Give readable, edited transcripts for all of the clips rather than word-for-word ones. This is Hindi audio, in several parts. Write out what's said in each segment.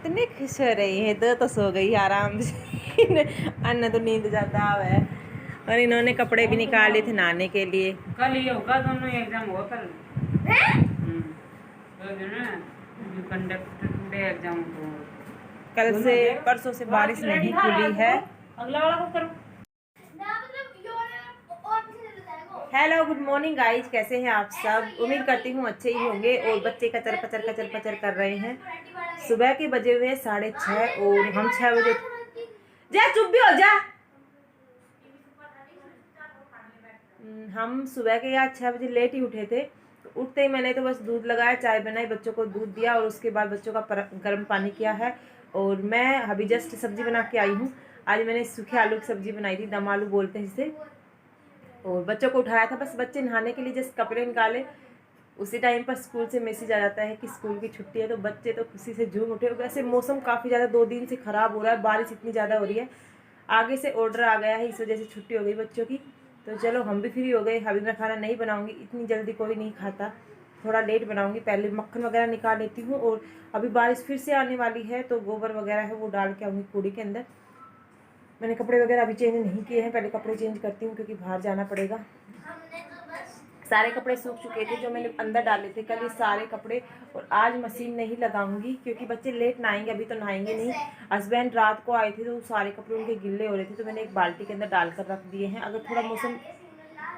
इतने खुश हो रही है, तो सो गई आराम से। अन्ना तो नींद जाता है। और इन्होंने कपड़े भी निकाले थे नहाने के लिए। कल ये होगा, दोनों एग्जाम हुआ कल। कंडक्टर एग्जाम को कल से परसों से बारिश नहीं खुली है। अगला वाला को करो। हेलो गुड मॉर्निंग गाइज, कैसे हैं आप सब? उम्मीद करती हूँ अच्छे ही होंगे। और बच्चे कचर पचर कचर पचर कर रहे हैं। सुबह के बजे हुए 6:30 और हम 6 बजे। जा चुप भी हो जा। हम सुबह के यार 6 बजे लेट ही उठे थे। तो उठते ही मैंने तो बस दूध लगाया, चाय बनाई, बच्चों को दूध दिया और उसके बाद बच्चों का गर्म पानी किया है। और मैं अभी जस्ट सब्जी बना के आई हूँ। आज मैंने सूखे आलू की सब्जी बनाई थी, दम आलू बोलते हैं जिसे। और बच्चों को उठाया था, बस बच्चे नहाने के लिए जस्ट कपड़े निकाले, उसी टाइम पर स्कूल से मैसेज आ जाता है कि स्कूल की छुट्टी है। तो बच्चे तो खुशी से झूम उठे। वैसे मौसम काफ़ी ज़्यादा 2 दिन से ख़राब हो रहा है, बारिश इतनी ज़्यादा हो रही है। आगे से ऑर्डर आ गया है, इस वजह से छुट्टी हो गई बच्चों की। तो चलो हम भी फ्री हो गए। अभी मैं खाना नहीं बनाऊँगी, इतनी जल्दी कोई नहीं खाता, थोड़ा लेट बनाऊँगी। पहले मक्खन वगैरह निकाल लेती हूँ। और अभी बारिश फिर से आने वाली है तो गोबर वगैरह है वो डाल के आऊँगी कूड़ी के अंदर। मैंने कपड़े वगैरह अभी चेंज नहीं किए हैं, पहले कपड़े चेंज करती हूँ क्योंकि बाहर जाना पड़ेगा। सारे कपड़े सूख चुके थे जो मैंने अंदर डाले थे कल, ये सारे कपड़े। और आज मशीन नहीं लगाऊंगी क्योंकि बच्चे लेट नहाएंगे, अभी तो नहाएंगे नहीं। हस्बैंड रात को आए थे तो सारे कपड़े उनके गिल्ले हो रहे थे, तो मैंने एक बाल्टी के अंदर डालकर रख दिए हैं। अगर थोड़ा मौसम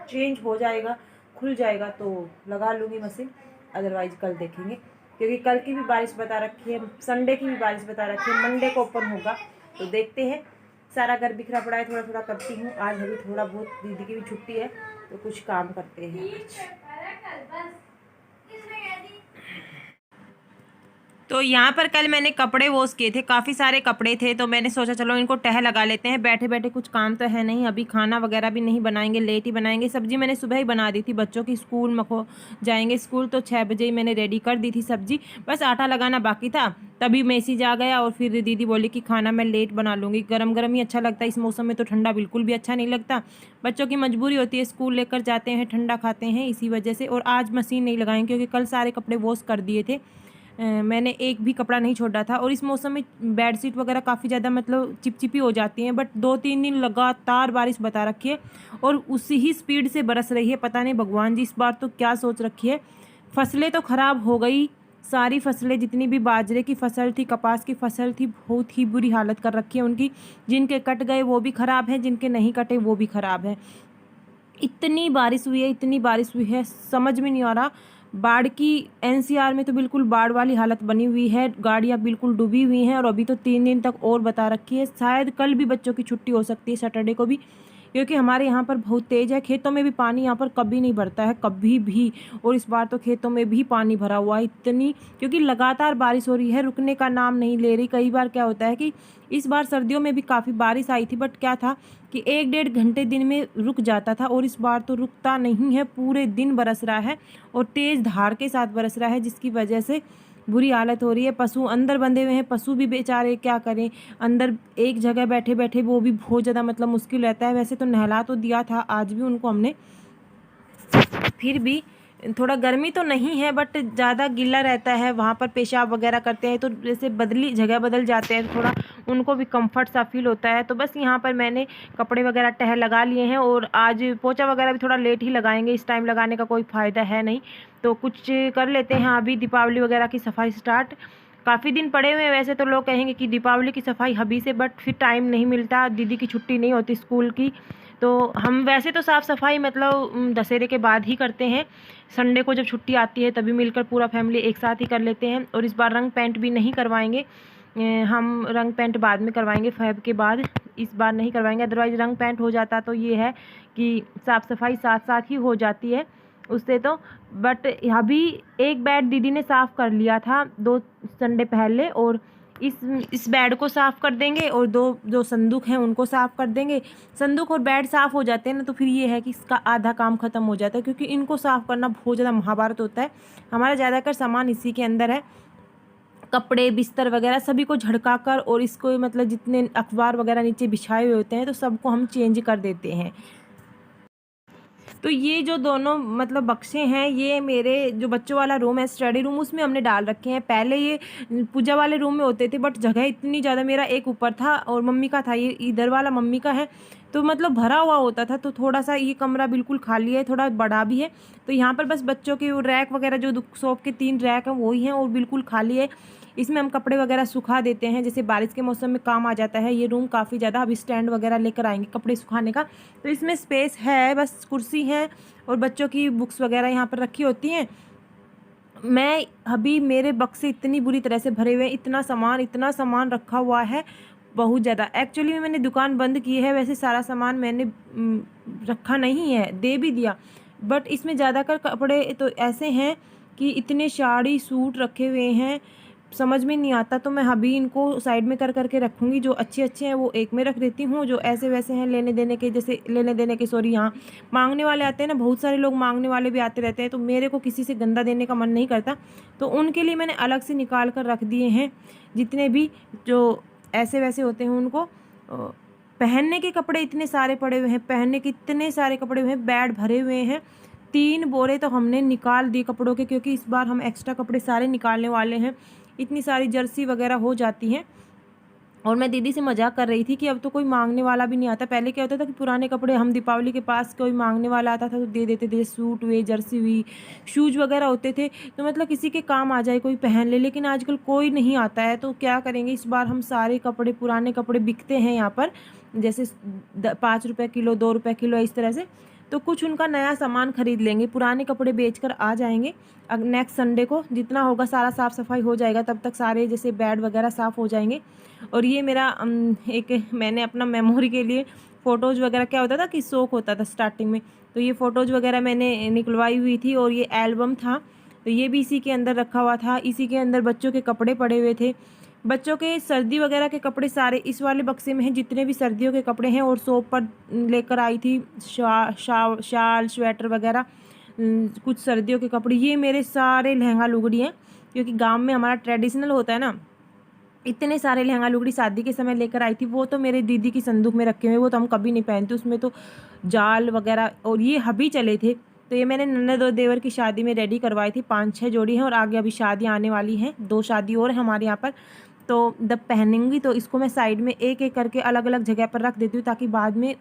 चेंज हो जाएगा, खुल जाएगा तो लगा लूँगी मशीन, अदरवाइज कल देखेंगे। क्योंकि कल की भी बारिश बता रखी है, संडे की भी बारिश बता रखी है, मंडे को ओपन होगा। तो देखते हैं। सारा घर बिखरा पड़ा है, थोड़ा थोड़ा करती हूँ। आज अभी थोड़ा बहुत, दीदी की भी छुट्टी है तो कुछ काम करते हैं। तो यहाँ पर कल मैंने कपड़े वॉश किए थे, काफ़ी सारे कपड़े थे, तो मैंने सोचा चलो इनको तह लगा लेते हैं। बैठे बैठे कुछ काम तो है नहीं, अभी खाना वगैरह भी नहीं बनाएंगे, लेट ही बनाएंगे। सब्जी मैंने सुबह ही बना दी थी, बच्चों की स्कूल मखो जाएंगे स्कूल तो 6 बजे ही मैंने रेडी कर दी थी सब्जी। बस आटा लगाना बाकी था, तभी मैसेज आ गया। और फिर दीदी बोली कि खाना मैं लेट बना लूँगी, गर्म गर्म ही अच्छा लगता है इस मौसम में, तो ठंडा बिल्कुल भी अच्छा नहीं लगता। बच्चों की मजबूरी होती है, स्कूल लेकर जाते हैं, ठंडा खाते हैं, इसी वजह से। और आज मशीन नहीं लगाएंगे क्योंकि कल सारे कपड़े वॉश कर दिए थे, मैंने एक भी कपड़ा नहीं छोड़ा था। और इस मौसम में बेडशीट वगैरह काफ़ी ज़्यादा मतलब चिपचिपी हो जाती हैं। बट 2-3 दिन लगातार बारिश बता रखी है और उसी ही स्पीड से बरस रही है। पता नहीं भगवान जी इस बार तो क्या सोच रखी है। फसलें तो ख़राब हो गई, सारी फसलें, जितनी भी बाजरे की फसल थी, कपास की फसल थी, बहुत ही बुरी हालत कर रखी है उनकी। जिनके कट गए वो भी ख़राब हैं, जिनके नहीं कटे वो भी ख़राब है। इतनी बारिश हुई है, इतनी बारिश हुई है, समझ में नहीं आ रहा। बाढ़ की एनसीआर में तो बिल्कुल बाढ़ वाली हालत बनी हुई है, गाड़ियाँ बिल्कुल डूबी हुई हैं। और अभी तो 3 दिन तक और बता रखी है, शायद कल भी बच्चों की छुट्टी हो सकती है, सैटरडे को भी, क्योंकि हमारे यहाँ पर बहुत तेज़ है। खेतों में भी पानी यहाँ पर कभी नहीं भरता है, कभी भी। और इस बार तो खेतों में भी पानी भरा हुआ है इतनी, क्योंकि लगातार बारिश हो रही है, रुकने का नाम नहीं ले रही। कई बार क्या होता है कि इस बार सर्दियों में भी काफ़ी बारिश आई थी, बट क्या था कि 1-1.5 घंटे दिन में रुक जाता था। और इस बार तो रुकता नहीं है, पूरे दिन बरस रहा है और तेज़ धार के साथ बरस रहा है, जिसकी वजह से बुरी हालत हो रही है। पशु अंदर बंधे हुए हैं, पशु भी बेचारे क्या करें, अंदर एक जगह बैठे बैठे वो भी बहुत ज़्यादा मतलब मुश्किल रहता है। वैसे तो नहला तो दिया था आज भी उनको हमने, फिर भी थोड़ा गर्मी तो नहीं है बट ज़्यादा गीला रहता है। वहाँ पर पेशाब वगैरह करते हैं तो जैसे बदली जगह बदल जाते हैं, थोड़ा उनको भी कंफर्ट सा फील होता है। तो बस यहाँ पर मैंने कपड़े वगैरह तह लगा लिए हैं। और आज पोछा वगैरह भी थोड़ा लेट ही लगाएंगे, इस टाइम लगाने का कोई फ़ायदा है नहीं, तो कुछ कर लेते हैं। अभी दीपावली वगैरह की सफाई स्टार्ट, काफ़ी दिन पड़े हुए हैं। वैसे तो लोग कहेंगे कि दीपावली की सफाई अभी से, बट फिर टाइम नहीं मिलता, दीदी की छुट्टी नहीं होती स्कूल की। तो हम वैसे तो साफ़ सफाई मतलब दशहरे के बाद ही करते हैं, संडे को जब छुट्टी आती है तभी मिलकर पूरा फैमिली एक साथ ही कर लेते हैं। और इस बार रंग पेंट भी नहीं करवाएंगे, हम रंग पेंट बाद में करवाएंगे, फैब के बाद, इस बार नहीं करवाएंगे। अदरवाइज़ रंग पेंट हो जाता तो ये है कि साफ़ सफाई साथ साथ ही हो जाती है उससे तो। बट अभी एक बेड दीदी ने साफ़ कर लिया था 2 संडे पहले, और इस बेड को साफ़ कर देंगे और 2 जो संदूक हैं उनको साफ़ कर देंगे। संदूक और बेड साफ़ हो जाते हैं ना, तो फिर ये है कि इसका आधा काम ख़त्म हो जाता है, क्योंकि इनको साफ़ करना बहुत ज़्यादा महाभारत होता है। हमारा ज़्यादातर सामान इसी के अंदर है, कपड़े बिस्तर वगैरह सभी को झड़का कर, और इसको मतलब जितने अखबार वगैरह नीचे बिछाए हुए होते हैं तो सबको हम चेंज कर देते हैं। तो ये जो दोनों मतलब बक्से हैं, ये मेरे जो बच्चों वाला रूम है, स्टडी रूम, उसमें हमने डाल रखे हैं। पहले ये पूजा वाले रूम में होते थे, बट जगह इतनी ज़्यादा, मेरा एक ऊपर था और मम्मी का था, ये इधर वाला मम्मी का है, तो मतलब भरा हुआ होता था। तो थोड़ा सा ये कमरा बिल्कुल खाली है, थोड़ा बड़ा भी है। तो यहाँ पर बस बच्चों के रैक वगैरह, जो शॉप के 3 रैक हैं वही हैं और बिल्कुल खाली है। इसमें हम कपड़े वगैरह सुखा देते हैं, जैसे बारिश के मौसम में काम आ जाता है ये रूम काफ़ी ज़्यादा। अभी स्टैंड वगैरह लेकर आएंगे कपड़े सुखाने का, तो इसमें स्पेस है, बस कुर्सी है और बच्चों की बुक्स वगैरह यहाँ पर रखी होती हैं। मैं अभी मेरे बक्से इतनी बुरी तरह से भरे हुए हैं, इतना सामान रखा हुआ है, बहुत ज़्यादा। एक्चुअली में मैंने दुकान बंद की है, वैसे सारा सामान मैंने रखा नहीं है, दे भी दिया, बट इसमें ज़्यादातर कपड़े तो ऐसे हैं कि इतने साड़ी सूट रखे हुए हैं, समझ में नहीं आता। तो मैं अभी इनको साइड में कर करके रखूँगी, जो अच्छे अच्छे हैं वो एक में रख देती हूँ, जो ऐसे वैसे हैं लेने देने के, जैसे लेने देने के सॉरी, यहाँ मांगने वाले आते हैं ना, बहुत सारे लोग मांगने वाले भी आते रहते हैं, तो मेरे को किसी से गंदा देने का मन नहीं करता, तो उनके लिए मैंने अलग से निकाल कर रख दिए हैं। जितने भी जो ऐसे वैसे होते हैं उनको, पहनने के कपड़े इतने सारे पड़े हुए हैं, पहनने के इतने सारे कपड़े हुए हैं, बेड भरे हुए हैं। 3 बोरे तो हमने निकाल दिए कपड़ों के, क्योंकि इस बार हम एक्स्ट्रा कपड़े सारे निकालने वाले हैं। इतनी सारी जर्सी वगैरह हो जाती हैं। और मैं दीदी से मजाक कर रही थी कि अब तो कोई मांगने वाला भी नहीं आता। पहले क्या होता था कि पुराने कपड़े हम दीपावली के पास कोई मांगने वाला आता था तो दे देते थे, सूट हुए, जर्सी हुई, शूज़ वगैरह होते थे, तो मतलब किसी के काम आ जाए, कोई पहन ले। लेकिन आजकल कोई नहीं आता है, तो क्या करेंगे, इस बार हम सारे कपड़े, पुराने कपड़े बिकते हैं यहाँ पर, जैसे 5 रुपये किलो, 2 रुपये किलो, इस तरह से, तो कुछ उनका नया सामान खरीद लेंगे, पुराने कपड़े बेचकर आ जाएंगे। अब नेक्स्ट संडे को जितना होगा सारा साफ़ सफाई हो जाएगा, तब तक सारे जैसे बेड वगैरह साफ़ हो जाएंगे। और ये मेरा एक मैंने अपना मेमोरी के लिए फ़ोटोज़ वगैरह, क्या होता था कि शौक होता था स्टार्टिंग में, तो ये फ़ोटोज़ वगैरह मैंने निकलवाई हुई थी, और ये एल्बम था, तो ये भी इसी के अंदर रखा हुआ था। इसी के अंदर बच्चों के कपड़े पड़े हुए थे, बच्चों के सर्दी वगैरह के कपड़े सारे इस वाले बक्से में हैं, जितने भी सर्दियों के कपड़े हैं। और शॉप पर लेकर आई थी शाल स्वेटर वगैरह, कुछ सर्दियों के कपड़े। ये मेरे सारे लहंगा लुगड़ी हैं, क्योंकि गांव में हमारा ट्रेडिशनल होता है ना, इतने सारे लहंगा लुगड़ी शादी के समय लेकर आई थी। वो तो मेरे दीदी की संदूक में रखे हुए, वो तो हम कभी नहीं पहनते, उसमें तो जाल वगैरह। और ये हबी चले थे, तो ये मैंने ननद और देवर की शादी में रेडी करवाई थी। 5-6 जोड़ी हैं, और आगे अभी शादियाँ आने वाली हैं, 2 शादी और है हमारे यहाँ पर। तो जब पहनूंगी तो इसको मैं साइड में एक एक करके अलग अलग जगह पर रख देती हूँ, ताकि बाद में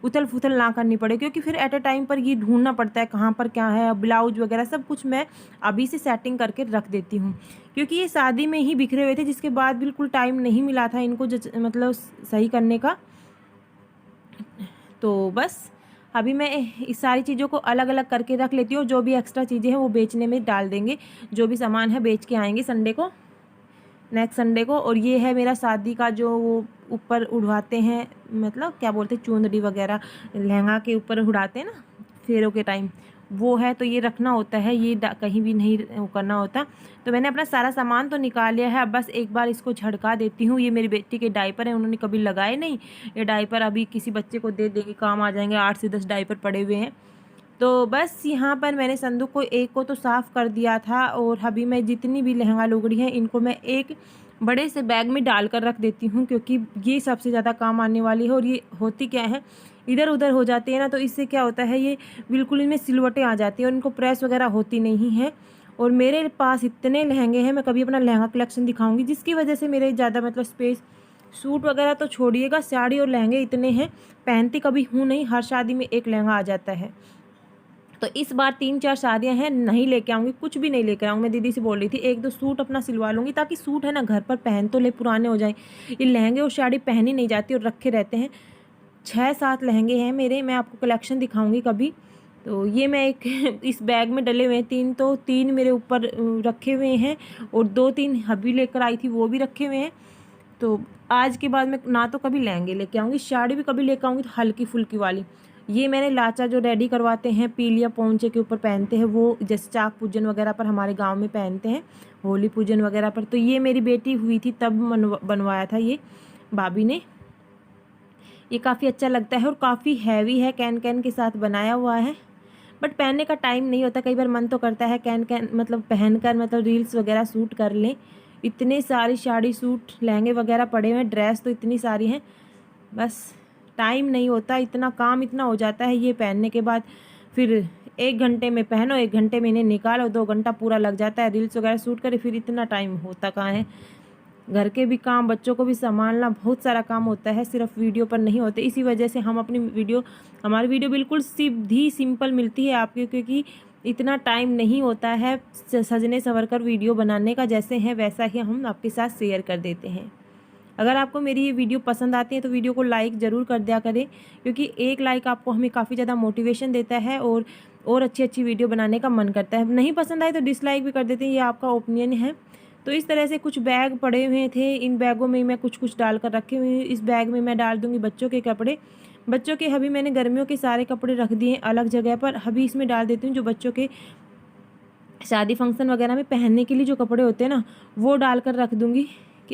उथल फुथल ना करनी पड़े, क्योंकि फिर एट अ टाइम पर ये ढूंढना पड़ता है कहाँ पर क्या है। ब्लाउज वगैरह सब कुछ मैं अभी से सेटिंग करके रख देती हूँ, क्योंकि ये शादी में ही बिखरे हुए थे, जिसके बाद बिल्कुल टाइम नहीं मिला था इनको मतलब सही करने का। तो बस अभी मैं इस सारी चीज़ों को अलग अलग करके रख लेती हूँ। जो भी एक्स्ट्रा चीज़ें हैं वो बेचने में डाल देंगे, जो भी सामान है बेच के आएंगे संडे को, नेक्स्ट संडे को। और ये है मेरा शादी का जो वो ऊपर उड़वाते हैं, मतलब क्या बोलते हैं, चुंदड़ी वगैरह लहंगा के ऊपर उड़ाते हैं ना फेरों के टाइम, वो है। तो ये रखना होता है, ये कहीं भी नहीं वो करना होता। तो मैंने अपना सारा सामान तो निकाल लिया है, अब बस एक बार इसको झड़का देती हूँ। ये मेरी बेटी के डायपर हैं, उन्होंने कभी लगाए नहीं, ये डायपर अभी किसी बच्चे को दे देंगे, काम आ जाएंगे। 8 से 10 डायपर पड़े हुए हैं। तो बस यहाँ पर मैंने संदूक को एक को तो साफ़ कर दिया था, और अभी मैं जितनी भी लहंगा लुगड़ी हैं इनको मैं एक बड़े से बैग में डाल कर रख देती हूँ, क्योंकि ये सबसे ज़्यादा काम आने वाली है। और ये होती क्या है, इधर उधर हो जाती है ना, तो इससे क्या होता है, ये बिल्कुल इनमें सिलवटें आ जाती हैं और इनको प्रेस वगैरह होती नहीं है। और मेरे पास इतने लहंगे हैं, मैं कभी अपना लहंगा कलेक्शन दिखाऊंगी, जिसकी वजह से मेरे ज़्यादा मतलब स्पेस, सूट वगैरह तो छोड़िएगा, साड़ी और लहंगे इतने हैं, पहनती कभी हूँ नहीं, हर शादी में एक लहंगा आ जाता है। तो इस बार 3-4 शादियां हैं, नहीं लेके आऊँगी, कुछ भी नहीं लेकर आऊँगी। मैं दीदी से बोल रही थी 1-2 सूट अपना सिलवा लूँगी, ताकि सूट है ना घर पर पहन तो ले, पुराने हो जाएं। ये लहंगे और साड़ी पहनी नहीं जाती और रखे रहते हैं। 6-7 लहंगे हैं मेरे, मैं आपको कलेक्शन दिखाऊँगी कभी। तो ये मैं एक इस बैग में डले हुए हैं 3, तो 3 मेरे ऊपर रखे हुए हैं, और 2-3 हबी लेकर आई थी, वो भी रखे हुए हैं। तो आज के बाद मैं ना तो कभी लहंगे लेके आऊँगी, साड़ी भी कभी लेकर आऊँगी तो हल्की फुल्की वाली। ये मैंने लाचा जो रेडी करवाते हैं, पीलिया पोंचे के ऊपर पहनते हैं, वो जैसे चाक पूजन वगैरह पर हमारे गांव में पहनते हैं, होली पूजन वगैरह पर। तो ये मेरी बेटी हुई थी तब बनवाया था ये भाभी ने। ये काफ़ी अच्छा लगता है और काफ़ी हैवी है, कैन कैन के साथ बनाया हुआ है, बट पहनने का टाइम नहीं होता। कई बार मन तो करता है कैन कैन मतलब पहनकर मतलब रील्स वगैरह शूट कर लें। इतने सारी साड़ी सूट लहंगे वगैरह पड़े हुए हैं, ड्रेस तो इतनी सारी हैं, बस टाइम नहीं होता, इतना काम इतना हो जाता है ये पहनने के बाद। फिर 1 घंटे में पहनो, 1 घंटे में इन्हें निकालो, 2 घंटा पूरा लग जाता है रील्स वगैरह शूट करे, फिर इतना टाइम होता कहाँ है। घर के भी काम, बच्चों को भी संभालना, बहुत सारा काम होता है, सिर्फ वीडियो पर नहीं होते। इसी वजह से हम अपनी हमारी वीडियो बिल्कुल सीधी सिंपल मिलती है आपको, क्योंकि इतना टाइम नहीं होता है सजने संवर कर वीडियो बनाने का। जैसे है वैसा ही हम आपके साथ शेयर कर देते हैं। अगर आपको मेरी ये वीडियो पसंद आती है तो वीडियो को लाइक ज़रूर कर दिया करें, क्योंकि एक लाइक आपको हमें काफ़ी ज़्यादा मोटिवेशन देता है और अच्छी अच्छी वीडियो बनाने का मन करता है। नहीं पसंद आए तो डिसलाइक भी कर देते हैं, ये आपका ओपिनियन है। तो इस तरह से कुछ बैग पड़े हुए थे, इन बैगों में मैं कुछ कुछ डाल कर रखे हुए हैं। इस बैग में मैं डाल दूँगी बच्चों के कपड़े। बच्चों के अभी मैंने गर्मियों के सारे कपड़े रख दिए अलग जगह पर, अभी इसमें डाल देती हूँ जो बच्चों के शादी फंक्शन वगैरह में पहनने के लिए जो कपड़े होते हैं ना, वो डाल कर रख दूँगी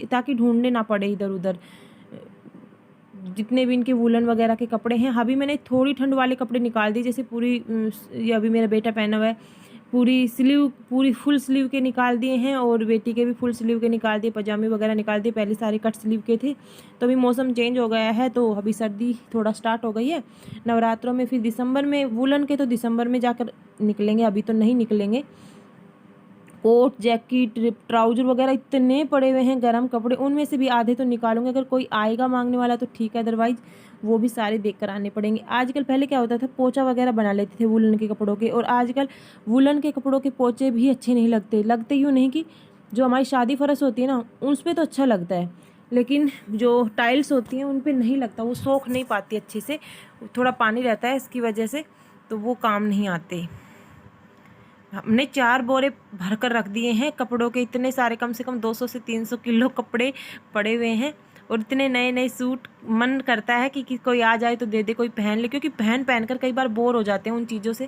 ताकि ढूंढने ना पड़े इधर उधर जितने भी इनके वूलन वगैरह के कपड़े हैं। अभी मैंने थोड़ी ठंड वाले कपड़े निकाल दिए, जैसे पूरी ये अभी मेरा बेटा पहना हुआ है, पूरी फुल स्लीव के निकाल दिए हैं, और बेटी के भी फुल स्लीव के निकाल दिए, पजामे वगैरह निकाल दिए। पहले सारे कट स्लीव के थे, तो अभी मौसम चेंज हो गया है तो अभी सर्दी थोड़ा स्टार्ट हो गई है नवरात्रों में। फिर दिसंबर में वूलन के तो दिसंबर में जाकर निकलेंगे, अभी तो नहीं निकलेंगे। कोट, जैकेट, ट्राउजर वगैरह इतने पड़े हुए हैं गर्म कपड़े, उनमें से भी आधे तो निकालूंगे। अगर कोई आएगा मांगने वाला तो ठीक है, अदरवाइज वो भी सारे देख कर आने पड़ेंगे। आजकल पहले क्या होता था, पोचा वगैरह बना लेते थे वुलन के कपड़ों के, और आजकल वुलन के कपड़ों के पोचे भी अच्छे नहीं लगते यूँ नहीं कि जो हमारी शादी फरस होती है ना उस पर तो अच्छा लगता है, लेकिन जो टाइल्स होती हैं उन पर नहीं लगता, वो सोख नहीं पाती अच्छे से, थोड़ा पानी रहता है इसकी वजह से, तो वो काम नहीं आते। हमने 4 बोरे भर कर रख दिए हैं कपड़ों के, इतने सारे, कम से कम 200 से 300 किलो कपड़े पड़े हुए हैं, और इतने नए नए सूट। मन करता है कि कोई आ जाए तो दे दे, कोई पहन ले, क्योंकि पहन कर कई बार बोर हो जाते हैं उन चीज़ों से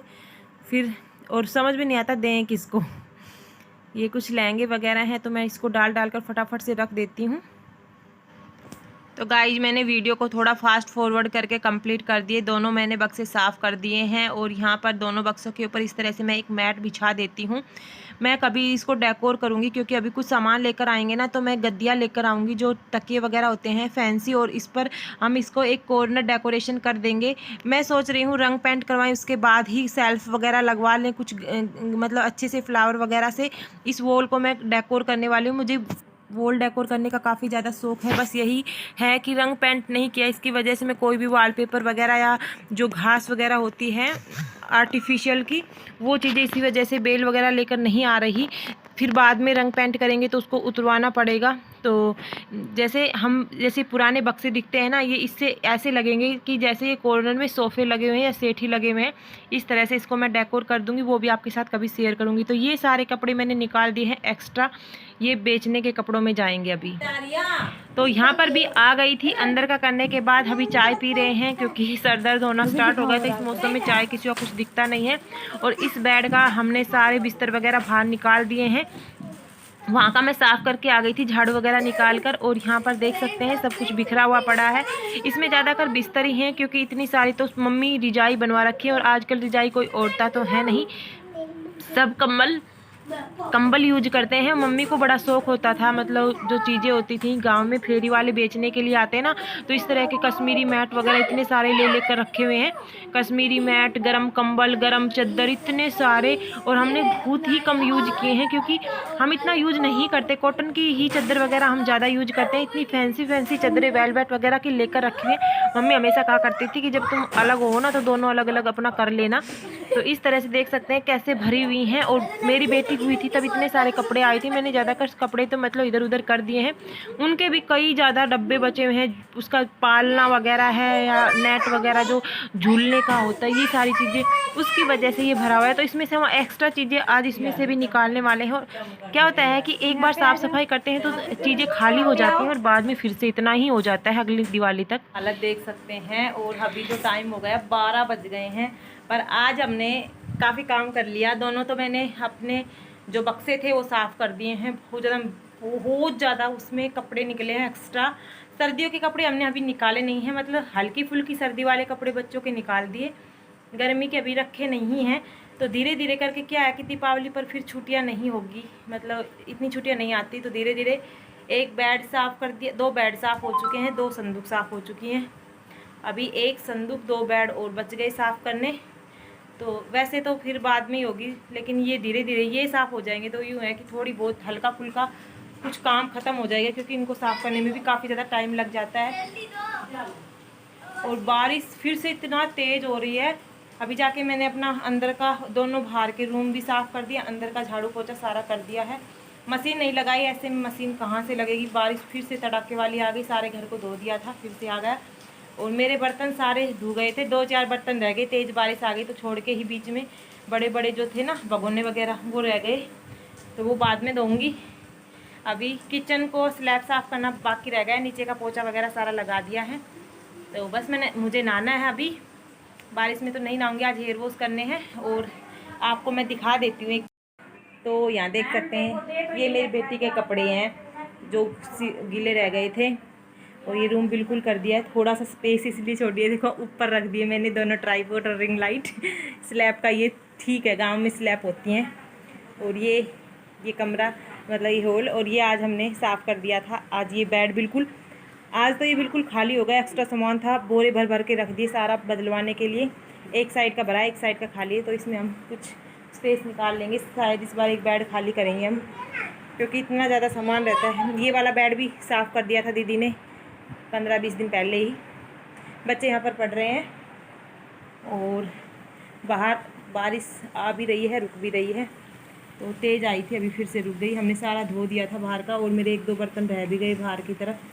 फिर, और समझ में नहीं आता दें किसको। ये कुछ लहंगे वगैरह हैं तो मैं इसको डाल कर फटाफट से रख देती हूँ। तो गाइज मैंने वीडियो को थोड़ा फास्ट फॉरवर्ड करके कंप्लीट कर दिए, दोनों मैंने बक्से साफ़ कर दिए हैं, और यहाँ पर दोनों बक्सों के ऊपर इस तरह से मैं एक मैट बिछा देती हूँ। मैं कभी इसको डेकोर करूँगी, क्योंकि अभी कुछ सामान लेकर आएंगे ना, तो मैं गद्दियाँ लेकर आऊँगी जो तकिए वगैरह होते हैं फैंसी, और इस पर हम इसको एक कॉर्नर डेकोरेशन कर देंगे। मैं सोच रही हूँ रंग पेंट करवाएं, उसके बाद ही सेल्फ वगैरह लगवा लें कुछ, मतलब अच्छे से फ्लावर वगैरह से इस वॉल को मैं डेकोर करने वाली हूँ। मुझे वॉल डेकोर करने का काफ़ी ज़्यादा शौक है, बस यही है कि रंग पेंट नहीं किया, इसकी वजह से मैं कोई भी वॉलपेपर वगैरह या जो घास वगैरह होती है आर्टिफिशियल की, वो चीज़ें इसी वजह से बेल वगैरह लेकर नहीं आ रही। फिर बाद में रंग पेंट करेंगे तो उसको उतरवाना पड़ेगा। तो जैसे पुराने बक्से दिखते हैं ना, ये इससे ऐसे लगेंगे कि जैसे ये कॉर्नर में सोफ़े लगे हुए हैं या सेठी लगे हुए हैं। इस तरह से इसको मैं डेकोर कर दूंगी, वो भी आपके साथ कभी शेयर करूंगी। तो ये सारे कपड़े मैंने निकाल दिए हैं एक्स्ट्रा, ये बेचने के कपड़ों में जाएंगे अभी। तो यहाँ पर भी आ गई थी, अंदर का करने के बाद अभी चाय पी रहे हैं, क्योंकि सर दर्द होना स्टार्ट हो गया था। इस मौसम में चाय किसी को कुछ दिखता नहीं है। और इस बेड का हमने सारे बिस्तर वगैरह बाहर निकाल दिए हैं, वहाँ का मैं साफ़ करके आ गई थी झाड़ू वगैरह निकाल कर। और यहाँ पर देख सकते हैं सब कुछ बिखरा हुआ पड़ा है। इसमें ज़्यादातर बिस्तर ही हैं, क्योंकि इतनी सारी तो मम्मी रिजाई बनवा रखी है, और आजकल रिजाई कोई ओढ़ता तो है नहीं, सब कंबल यूज करते हैं। मम्मी को बड़ा शौक होता था, मतलब जो चीज़ें होती थी गांव में फेरी वाले बेचने के लिए आते हैं ना, तो इस तरह के कश्मीरी मैट वगैरह इतने सारे ले लेकर रखे हुए हैं। कश्मीरी मैट, गरम कंबल, गरम चादर, इतने सारे, और हमने बहुत ही कम यूज किए हैं, क्योंकि हम इतना यूज नहीं करते, कॉटन की ही चादर वगैरह हम ज़्यादा यूज करते हैं। इतनी फैंसी चादरें वेलवेट वगैरह की लेकर रखी हुई हैं। मम्मी हमेशा कहा करती थी कि जब तुम अलग हो ना तो दोनों अलग अलग अपना कर लेना। तो इस तरह से देख सकते हैं कैसे भरी हुई हैं। और मेरी बेटी हुई थी तब इतने सारे कपड़े आए थे, मैंने ज़्यादातर कपड़े तो मतलब इधर उधर कर दिए हैं। उनके भी कई ज़्यादा डब्बे बचे हुए हैं, उसका पालना वगैरह है या नेट वगैरह जो झूलने का होता है, ये सारी चीज़ें उसकी वजह से ये भरा हुआ है। तो इसमें से हम एक्स्ट्रा चीज़ें आज इसमें से भी निकालने वाले हैं। और क्या होता है कि एक बार साफ़ सफाई करते हैं तो चीज़ें खाली हो जाती हैं, और बाद में फिर से इतना ही हो जाता है अगली दिवाली तक। हालत देख सकते हैं। और अभी जो टाइम हो गया 12 बज गए हैं, पर आज हमने काफ़ी काम कर लिया। दोनों तो मैंने अपने जो बक्से थे वो साफ़ कर दिए हैं। बहुत ज़्यादा उसमें कपड़े निकले हैं एक्स्ट्रा। सर्दियों के कपड़े हमने अभी निकाले नहीं हैं, मतलब हल्की फुल्की सर्दी वाले कपड़े बच्चों के निकाल दिए, गर्मी के अभी रखे नहीं हैं। तो धीरे धीरे करके क्या है कि दीपावली पर फिर छुट्टियां नहीं होगी, मतलब इतनी छुट्टियां नहीं आती, तो धीरे धीरे एक बेड साफ़ कर दिया, 2 बेड साफ़ हो चुके हैं, 2 संदूक साफ़ हो चुकी हैं। अभी एक संदूक 2 बेड और बच गए साफ़ करने। तो वैसे तो फिर बाद में ही होगी, लेकिन ये धीरे धीरे ये साफ़ हो जाएंगे तो यूँ है कि थोड़ी बहुत हल्का फुल्का कुछ काम ख़त्म हो जाएगा, क्योंकि इनको साफ़ करने में भी काफ़ी ज़्यादा टाइम लग जाता है। और बारिश फिर से इतना तेज़ हो रही है। अभी जाके मैंने अपना अंदर का दोनों बाहर के रूम भी साफ़ कर दिया, अंदर का झाड़ू पोछा सारा कर दिया है। मशीन नहीं लगाई, ऐसे में मशीन कहाँ से लगेगी। बारिश फिर से तड़ाके वाली आ गई, सारे घर को धो दिया था, फिर से आ गया। और मेरे बर्तन सारे धो गए थे, 2-4 बर्तन रह गए, तेज़ बारिश आ गई तो छोड़ के ही बीच में बड़े बड़े जो थे ना भगोने वगैरह वो रह गए, तो वो बाद में धोऊंगी। अभी किचन को स्लैब साफ़ करना बाकी रह गया है, नीचे का पोछा वगैरह सारा लगा दिया है। तो बस मुझे नहाना है अभी, बारिश में तो नहीं नहाऊंगी, आज हेयर वॉश करने हैं। और आपको मैं दिखा देती हूँ एक, तो यहाँ देख सकते हैं ये मेरी बेटी के कपड़े हैं जो गीले रह गए थे। और ये रूम बिल्कुल कर दिया है, थोड़ा सा स्पेस इसलिए छोड़ दिया, देखो ऊपर रख दिए मैंने दोनों ट्राइपॉड और रिंग लाइट। स्लैब का ये ठीक है, गांव में स्लैब होती हैं। और ये कमरा मतलब ये हॉल, और ये आज हमने साफ़ कर दिया था। आज ये बेड बिल्कुल, आज तो ये बिल्कुल खाली हो गया, एक्स्ट्रा सामान था बोरे भर भर के रख दिए सारा बदलवाने के लिए। एक साइड का भरा, एक साइड का खाली है, तो इसमें हम कुछ स्पेस निकाल लेंगे। शायद इस बार एक बेड खाली करेंगे हम, क्योंकि इतना ज़्यादा सामान रहता है। ये वाला बेड भी साफ़ कर दिया था दीदी ने 15-20 दिन पहले ही। बच्चे यहाँ पर पढ़ रहे हैं और बाहर बारिश आ भी रही है, रुक भी रही है। तो तेज़ आई थी, अभी फिर से रुक गई। हमने सारा धो दिया था बाहर का, और मेरे 1-2 बर्तन रह भी गए बाहर की तरफ।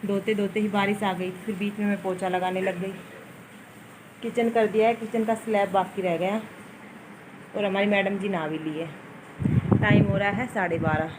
धोते धोते ही बारिश आ गई, फिर बीच में मैं पोछा लगाने लग गई। किचन कर दिया है, किचन का स्लैब बाकी रह गया। और हमारी मैडम जी नहा भी ली है। टाइम हो रहा है 12:30।